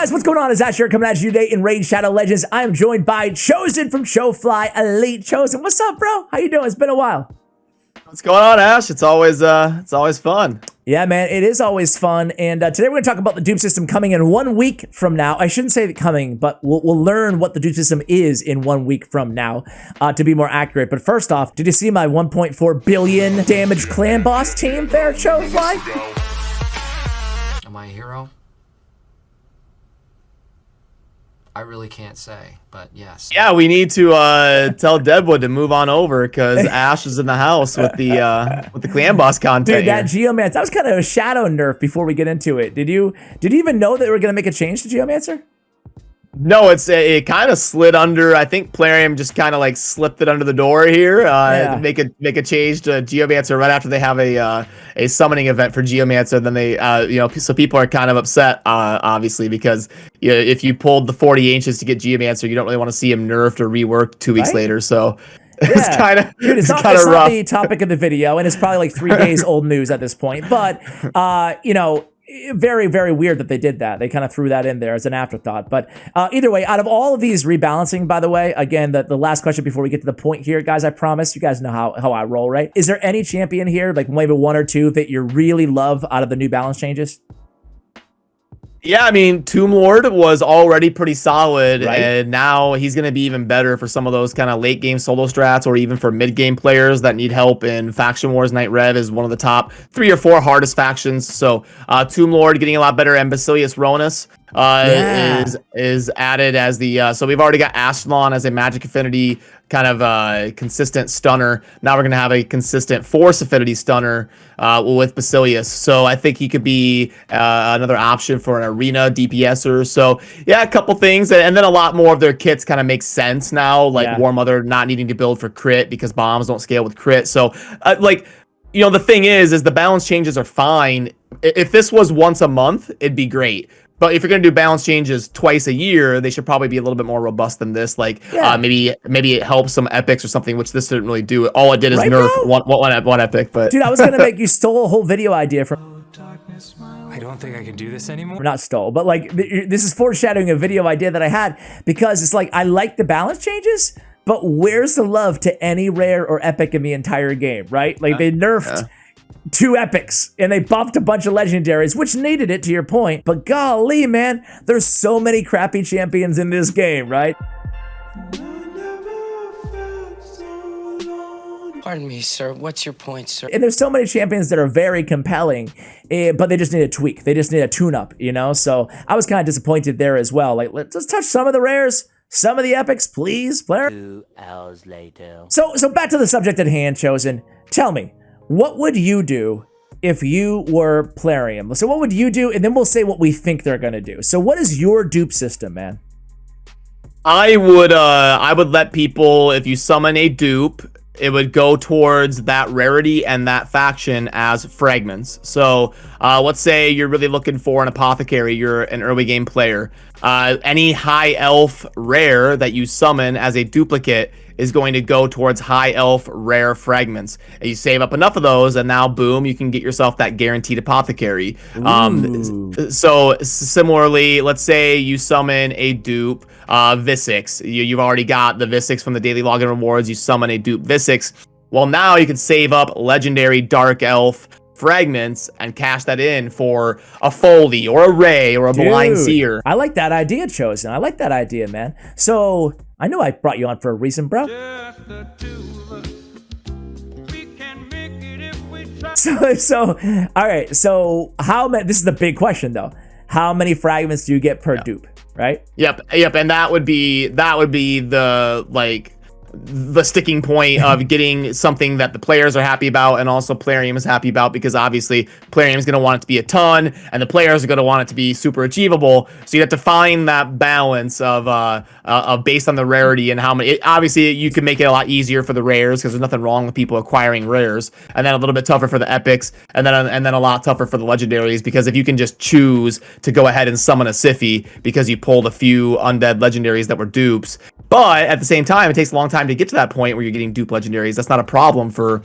Guys, what's going on? It's Ash here coming at you today in Raid Shadow Legends. I am joined by Chosen from Showfly Elite. Chosen, what's up, bro? How you doing? It's been a while. What's going on, Ash? It's always fun. Yeah, man, it is always fun. And today we're going to talk about the dupe system coming in 1 week from now. I shouldn't say coming, but we'll learn what the dupe system is in 1 week from now to be more accurate. But first off, did you see my 1.4 billion damage clan boss team there, Showfly? Am I a hero? I really can't say, but yes. Yeah, we need to tell Deadwood to move on over because Ash is in the house with the clan boss content. Dude, that Geomancer, that was kind of a shadow nerf before we get into it. Did you even know that we were going to make a change to Geomancer? No, it kind of slid under. I think Plarium just kind of like slipped it under the door here. Make a change to Geomancer right after they have a summoning event for Geomancer. Then they so people are kind of upset, obviously, because if you pulled the 40 inches to get Geomancer, you don't really want to see him nerfed or reworked 2 weeks later. So it's kind of it's not the topic of the video, and it's probably like 3 days old news at this point. But very, very weird that they did that. They kind of threw that in there as an afterthought. But either way, out of all of these rebalancing, by the way, again, the last question before we get to the point here, guys, I promise you guys know how I roll, right? Is there any champion here, like maybe one or two, that you really love out of the new balance changes? Yeah, I mean, Tomb Lord was already pretty solid, right? And now he's going to be even better for some of those kind of late game solo strats, or even for mid game players that need help in Faction Wars. Night Rev is one of the top 3 or 4 hardest factions. So Tomb Lord getting a lot better, and Basilius Ronus is added as the so we've already got Ashlon as a magic affinity kind of consistent stunner. Now we're gonna have a consistent force affinity stunner with Basilius. So I think he could be another option for an arena DPSer. So yeah, a couple things, and then a lot more of their kits kind of make sense now, like War Mother not needing to build for crit because bombs don't scale with crit. So the thing is the balance changes are fine. If this was once a month, it'd be great. But if you're going to do balance changes twice a year, they should probably be a little bit more robust than this. Like maybe it helps some epics or something, which this didn't really do. All it did is nerf one epic. But dude, I was going to make you stole a whole video idea from. I don't think I can do this anymore. Not stole, but like this is foreshadowing a video idea that I had, because it's like I like the balance changes, but where's the love to any rare or epic in the entire game, right? Like they nerfed 2 epics and they buffed a bunch of legendaries, which needed it, to your point. But golly, man, there's so many crappy champions in this game, right? Pardon me, sir. What's your point, sir? And there's so many champions that are very compelling, but they just need a tweak. They just need a tune-up, So I was kind of disappointed there as well. Like, let's touch some of the rares, some of the epics, please, player. 2 hours later. So back to the subject at hand, Chosen. Tell me, what would you do if you were Plarium? So what would you do? And then we'll say what we think they're going to do. So what is your dupe system, man? I would let people, if you summon a dupe, it would go towards that rarity and that faction as fragments. So let's say you're really looking for an apothecary, you're an early game player. Any high elf rare that you summon as a duplicate is going to go towards high elf rare fragments. And you save up enough of those, and now boom, you can get yourself that guaranteed apothecary. So similarly, let's say you summon a dupe Visix. You've already got the Visix from the daily login rewards. You summon a dupe Visix. Well, now you can save up legendary dark elf fragments and cash that in for a Foley or a Ray or a Blind Seer. I like that idea, Chosen. I like that idea, man. So I know I brought you on for a reason, bro. So all right. So how many? This is the big question, though. How many fragments do you get per dupe? Right? Yep. And that would be the sticking point of getting something that the players are happy about and also Plarium is happy about, because obviously Plarium is going to want it to be a ton and the players are going to want it to be super achievable. So you have to find that balance of based on the rarity and how many. Obviously you can make it a lot easier for the rares because there's nothing wrong with people acquiring rares, and then a little bit tougher for the epics, and then a lot tougher for the legendaries, because if you can just choose to go ahead and summon a Siphi because you pulled a few undead legendaries that were dupes, but at the same time it takes a long time to get to that point where you're getting dupe legendaries. That's not a problem for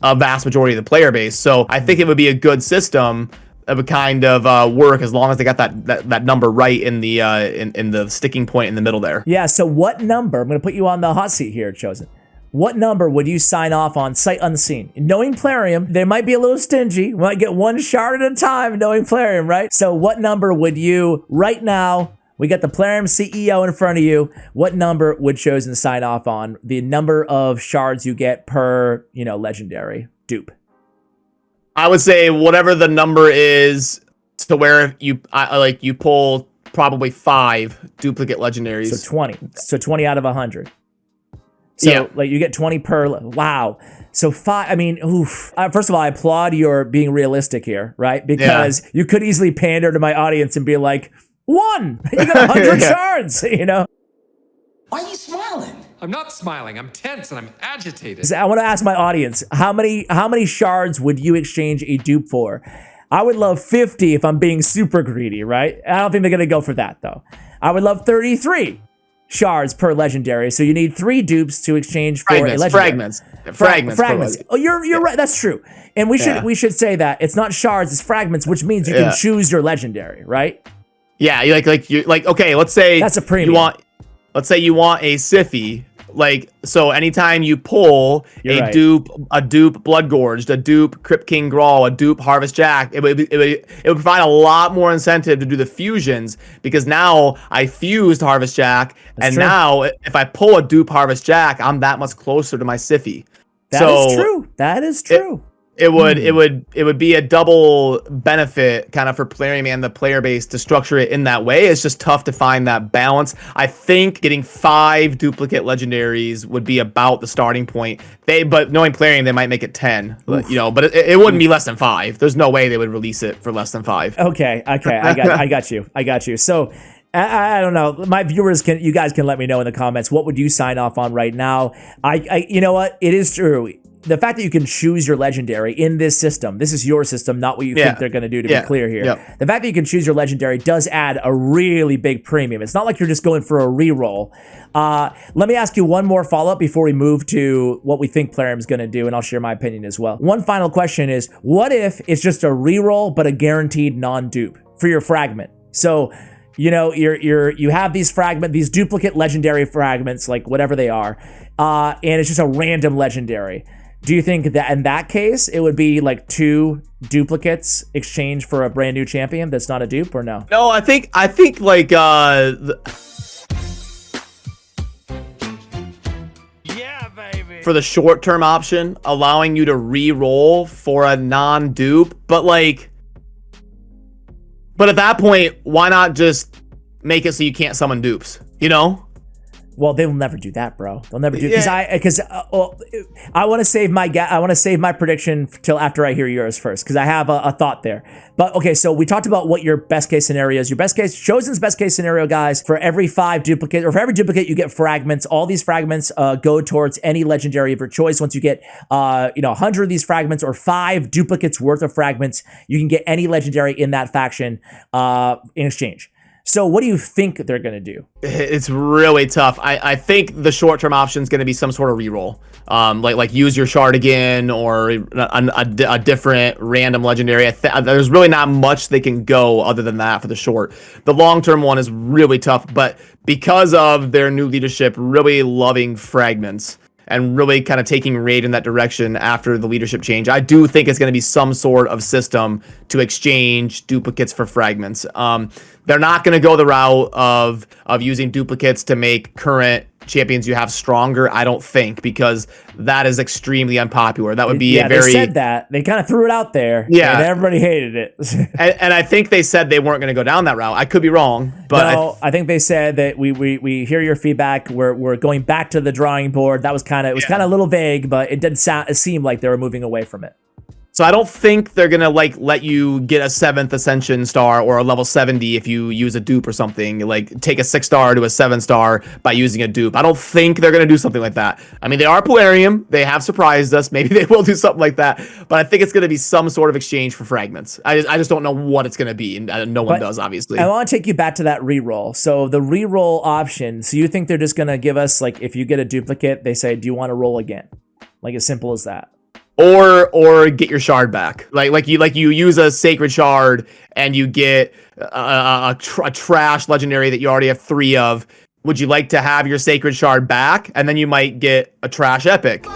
a vast majority of the player base. So I think it would be a good system would kind of work as long as they got that number right in the in the sticking point in the middle there. Yeah, so what number, I'm going to put you on the hot seat here, Chosen. What number would you sign off on sight unseen? Knowing Plarium, they might be a little stingy. We might get one shard at a time knowing Plarium, right? So what number would you, right now, we got the Plarium CEO in front of you, what number would Chosen sign off on? The number of shards you get per, legendary dupe. I would say whatever the number is to where you pull probably 5 duplicate legendaries. So 20. So 20 out of 100. So, yeah. You get 20 per... Wow. So 5... I mean, oof. First of all, I applaud your being realistic here, right? Because you could easily pander to my audience and be like, 1! You got 100 shards, Why are you smiling? I'm not smiling. I'm tense and I'm agitated. I want to ask my audience, how many shards would you exchange a dupe for? I would love 50 if I'm being super greedy, right? I don't think they're going to go for that, though. I would love 33 shards per legendary. So you need 3 dupes to exchange for a legendary. Fragments. Oh, you're right. That's true. And we should say that it's not shards, it's fragments, which means you can choose your legendary, right? Yeah, okay, let's say that's a premium. Let's say you want a Siffy. So anytime you pull dupe Blood Gorged, a dupe Crypt King Grawl, a dupe Harvest Jack, it would provide a lot more incentive to do the fusions, because now I fused Harvest Jack, and now if I pull a dupe Harvest Jack, I'm that much closer to my Siffy. That is true. It would be a double benefit kind of for Plarium and the player base to structure it in that way. It's just tough to find that balance. I think getting 5 duplicate legendaries would be about the starting point. But knowing Plarium, they might make it 10. But it wouldn't be less than 5. There's no way they would release it for less than 5. Okay, I got you. So I don't know. My viewers you guys can let me know in the comments, what would you sign off on right now? You know what? It is true. The fact that you can choose your legendary in this system, this is your system, not what you think they're going to do, to be clear here. Yep. The fact that you can choose your legendary does add a really big premium. It's not like you're just going for a reroll. Let me ask you one more follow-up before we move to what we think Plarium's going to do, and I'll share my opinion as well. One final question is, what if it's just a reroll but a guaranteed non-dupe for your fragment? So, you have these duplicate legendary fragments, like whatever they are, and it's just a random legendary. Do you think that in that case, it would be like 2 duplicates exchanged for a brand new champion that's not a dupe, or no? No, I think like for the short-term option, allowing you to re-roll for a non-dupe, but at that point, why not just make it so you can't summon dupes, Well, they will never do that, bro. They'll never do it because I want to save my prediction till after I hear yours first, because I have a thought there. But okay, so we talked about what your best case scenario is. Chosen's best case scenario, guys, for every 5 duplicate, or for every duplicate you get fragments. All these fragments go towards any legendary of your choice. Once you get 100 of these fragments, or 5 duplicates worth of fragments, you can get any legendary in that faction in exchange. So what do you think they're going to do? It's really tough. I think the short-term option is going to be some sort of reroll. Like use your shard again, or a different random legendary. There's really not much they can go other than that for the short. The long-term one is really tough, but because of their new leadership really loving fragments and really kind of taking raid in that direction after the leadership change, I do think it's going to be some sort of system to exchange duplicates for fragments. They're not going to go the route of using duplicates to make current champions you have stronger, I don't think, because that is extremely unpopular. That would be a very... they said that. They kind of threw it out there. Yeah. And everybody hated it. and I think they said they weren't going to go down that route. I could be wrong, but... No, I think they said that we hear your feedback. We're going back to the drawing board. That was kind of a little vague, but it did seem like they were moving away from it. So I don't think they're going to let you get a 7th Ascension star or a level 70 if you use a dupe or something. Like take a 6-star to a 7-star by using a dupe. I don't think they're going to do something like that. I mean, they are Plarium. They have surprised us. Maybe they will do something like that. But I think it's going to be some sort of exchange for fragments. I just don't know what it's going to be. And no one does, obviously. I want to take you back to that reroll. So the reroll option. So you think they're just going to give us, like, if you get a duplicate, they say, do you want to roll again? Like as simple as that. or get your shard back. Like you use a sacred shard and you get a trash legendary that you already have 3 of. Would you like to have your sacred shard back, and then you might get a trash epic? That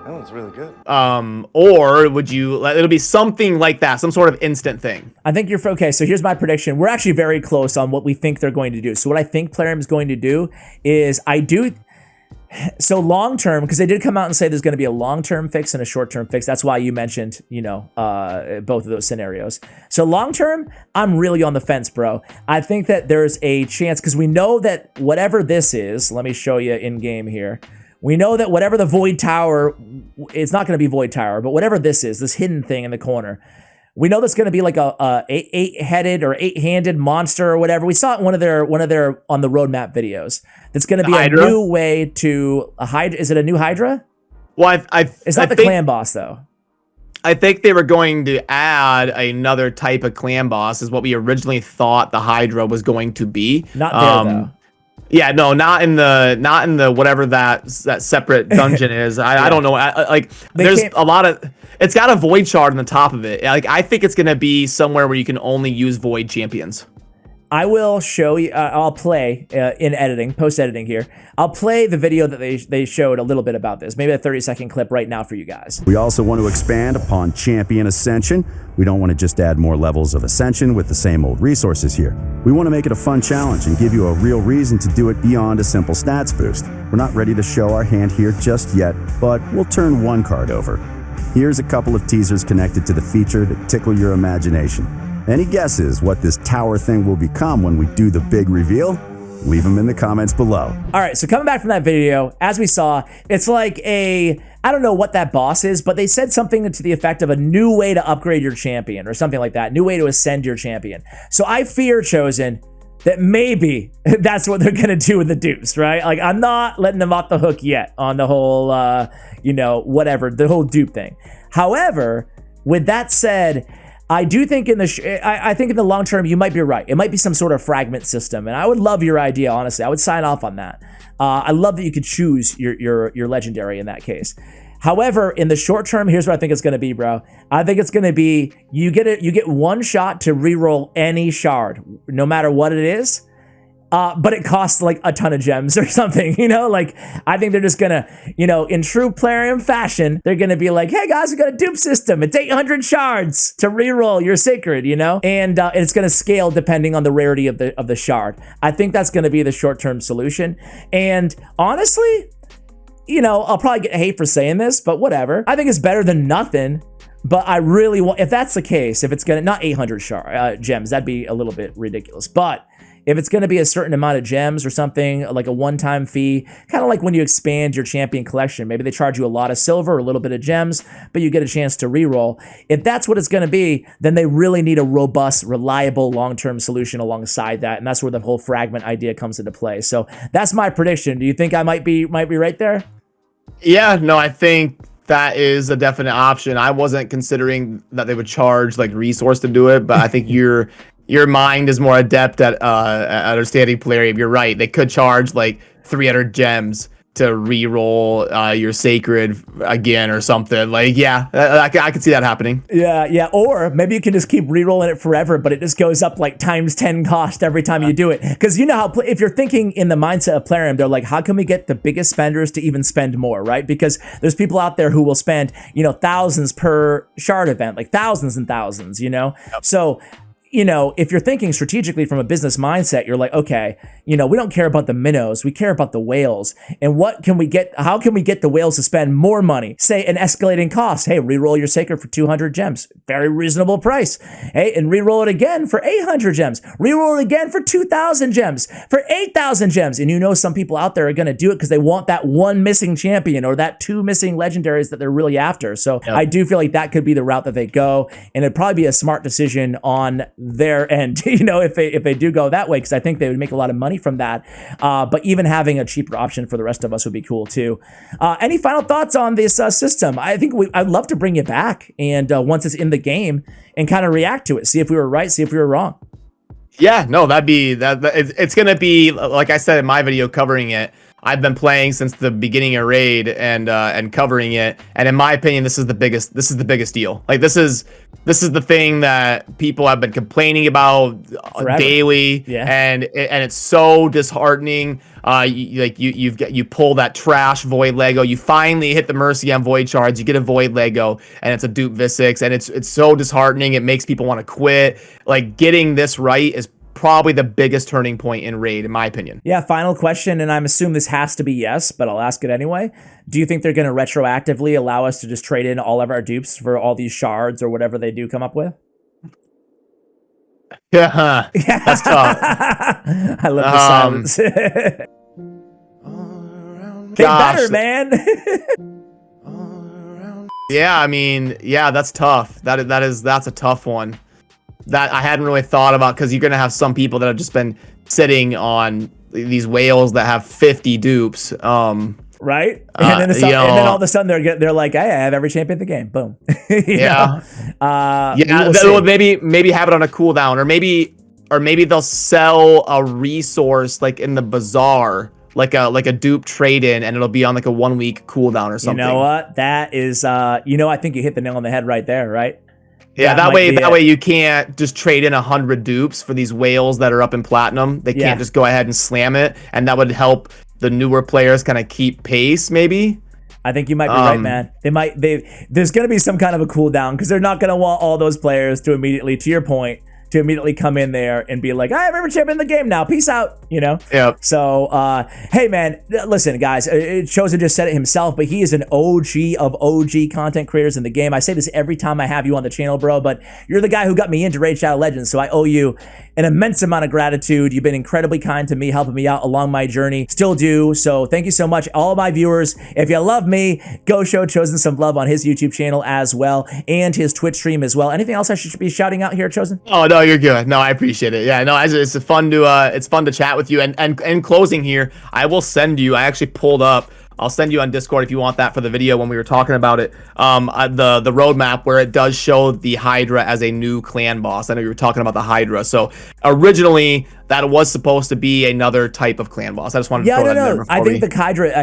one's really good. Or would you? It'll be something like that, some sort of instant thing. I think you're okay. So here's my prediction. We're actually very close on what we think they're going to do. So what I think Plarium is going to do is so long term, because they did come out and say there's going to be a long-term fix and a short-term fix. That's why you mentioned, both of those scenarios. So long term, I'm really on the fence, bro. I think that there's a chance, because we know that whatever this is, let me show you in game here. We know that whatever the Void Tower, it's not going to be Void Tower, but whatever this is, this hidden thing in the corner, we know that's going to be like a eight-headed or eight-handed monster or whatever. We saw it in one of their on the roadmap videos. That's going to be Hydra? a new way to a Hydra. Is it a new Hydra? Well, It's not the clan boss though. I think they were going to add another type of clan boss, is what we originally thought the Hydra was going to be. Not there though. Yeah, no, not in the whatever that separate dungeon is. I don't know. There's a lot of. It's got a void shard on the top of it. Like, I think it's gonna be somewhere where you can only use void champions. I will show you. I'll play in editing, post editing here. I'll play the video that they showed a little bit about this. Maybe a 30-second clip right now for you guys. We also want to expand upon Champion Ascension. We don't want to just add more levels of Ascension with the same old resources here. We want to make it a fun challenge and give you a real reason to do it beyond a simple stats boost. We're not ready to show our hand here just yet, but we'll turn one card over. Here's a couple of teasers connected to the feature to tickle your imagination. Any guesses what this tower thing will become when we do the big reveal? Leave them in the comments below. All right, so coming back from that video, as we saw, it's like I don't know what that boss is, but they said something to the effect of a new way to upgrade your champion or something like that, new way to ascend your champion. So I fear, Chosen, that maybe that's what they're gonna do with the dupes, right? Like, I'm not letting them off the hook yet on the whole, whatever, the whole dupe thing. However, with that said, I do think I think in the long term, you might be right. It might be some sort of fragment system, and I would love your idea, honestly. I would sign off on that. I love that you could choose your legendary in that case. However, in the short term, here's what I think it's going to be, bro. I think it's going to be you get one shot to reroll any shard, no matter what it is. But it costs like a ton of gems or something, like I think they're just gonna, in true Plarium fashion, they're gonna be like, hey guys, we got a dupe system. It's 800 shards to reroll your sacred, and it's gonna scale depending on the rarity of the shard. I think that's gonna be the short-term solution. And honestly, I'll probably get hate for saying this, but whatever. I think it's better than nothing. But I really want, if that's the case, if it's gonna, not 800 gems, that'd be a little bit ridiculous. But if it's going to be a certain amount of gems or something, like a one-time fee, kind of like when you expand your champion collection, maybe they charge you a lot of silver or a little bit of gems, but you get a chance to reroll. If that's what it's going to be, then they really need a robust, reliable, long-term solution alongside that, and that's where the whole fragment idea comes into play. So that's my prediction. Do you think I might be right there? Yeah, no, I think that is a definite option. I wasn't considering that they would charge like resource to do it, but I think your mind is more adept at understanding Plarium. You're right. They could charge like 300 gems to re-roll your sacred again or something. Like, yeah, I could see that happening. Yeah. Or maybe you can just keep re-rolling it forever, but it just goes up like times 10 cost every time you do it. Because you know how, if you're thinking in the mindset of Plarium, they're like, how can we get the biggest spenders to even spend more, right? Because there's people out there who will spend, thousands per shard event, like thousands and thousands, Yep. So, if you're thinking strategically from a business mindset, you're like, okay, we don't care about the minnows, we care about the whales. And how can we get the whales to spend more money? Say an escalating cost. Hey, reroll your sacred for 200 gems. Very reasonable price. Hey, and reroll it again for 800 gems. Reroll it again for 2,000 gems, for 8,000 gems. And some people out there are going to do it because they want that one missing champion or that 2 missing legendaries that they're really after. So yep. I do feel like that could be the route that they go. And it'd probably be a smart decision on their end, if they do go that way, because I think they would make a lot of money from that. But even having a cheaper option for the rest of us would be cool too. Any final thoughts on this system? I think I'd love to bring it back, and once it's in the game, and kind of react to it, see if we were right, see if we were wrong. Yeah, no, that'd be that. It's gonna be, like I said in my video covering it. I've been playing since the beginning of Raid and covering it. And in my opinion, this is the biggest deal. Like this is the thing that people have been complaining about Forever. daily. Yeah. And it's so disheartening. You pull that trash Void Lego. You finally hit the Mercy on Void Shards. You get a Void Lego, and it's a Dupe V6, and it's so disheartening. It makes people want to quit. Like getting this right is probably the biggest turning point in Raid, in my opinion. Yeah, final question, and I'm assuming this has to be yes, but I'll ask it anyway. Do you think they're going to retroactively allow us to just trade in all of our dupes for all these shards or whatever they do come up with? Yeah, that's tough. I love the silence. They better, man. Yeah, I mean, yeah, that's tough. That's a tough one. That I hadn't really thought about, because you're gonna have some people that have just been sitting on these whales that have 50 dupes. Right? And then, all of a sudden they're like, hey, I have every champion in the game. Boom. Yeah. Maybe have it on a cooldown, or maybe they'll sell a resource like in the bazaar, like a dupe trade-in, and it'll be on like a 1 week cooldown or something. You know what? That is I think you hit the nail on the head right there, right? Yeah, that way you can't just trade in 100 dupes for these whales that are up in platinum. They can't just go ahead and slam it, and that would help the newer players kind of keep pace, maybe. I think you might be right, man. There's going to be some kind of a cooldown, because they're not going to want all those players to immediately, to your point, to immediately come in there and be like, I have every champion in the game now. Peace out, Yep. So, hey, man, listen, guys, Chosen just said it himself, but he is an OG of OG content creators in the game. I say this every time I have you on the channel, bro, but you're the guy who got me into Raid Shadow Legends, so I owe you an immense amount of gratitude. You've been incredibly kind to me, helping me out along my journey. Still do. So thank you so much, all of my viewers. If you love me, go show Chosen some love on his YouTube channel as well, and his Twitch stream as well. Anything else I should be shouting out here, Chosen? Oh no, you're good. No, I appreciate it. Yeah, no, it's fun to chat with you. And in closing here, I will send you. I actually pulled up. I'll send you on Discord if you want that for the video when we were talking about it. The roadmap where it does show the Hydra as a new clan boss. I know you were talking about the Hydra. So originally that was supposed to be another type of clan boss. I just wanted to throw that in there. I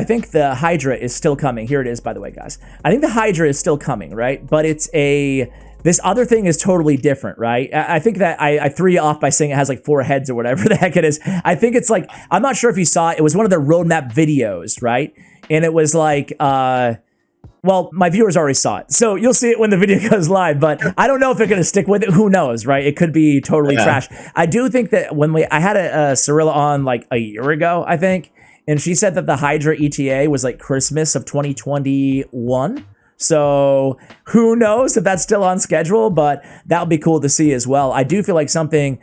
think the Hydra is still coming. Here it is, by the way, guys. I think the Hydra is still coming, right? But this other thing is totally different, right? I think that I threw you off by saying it has like 4 heads or whatever the heck it is. I think it's like, I'm not sure if you saw it. It was one of the roadmap videos, right? And it was like, well, my viewers already saw it, so you'll see it when the video goes live, but I don't know if they're going to stick with it. Who knows, right? It could be totally trash. I do think that I had a Cirilla on like a year ago, I think, and she said that the Hydra ETA was like Christmas of 2021. So who knows if that's still on schedule, but that would be cool to see as well. I do feel like something,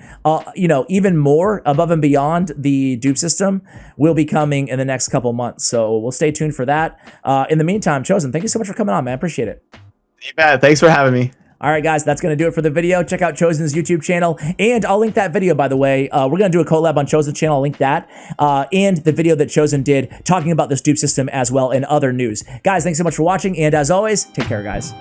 even more above and beyond the dupe system will be coming in the next couple months. So we'll stay tuned for that. In the meantime, Chosen, thank you so much for coming on, man. Appreciate it. You bet. Thanks for having me. All right, guys, that's going to do it for the video. Check out Chosen's YouTube channel, and I'll link that video, by the way. We're going to do a collab on Chosen's channel. I'll link that, and the video that Chosen did talking about this dupe system as well and other news. Guys, thanks so much for watching, and as always, take care, guys.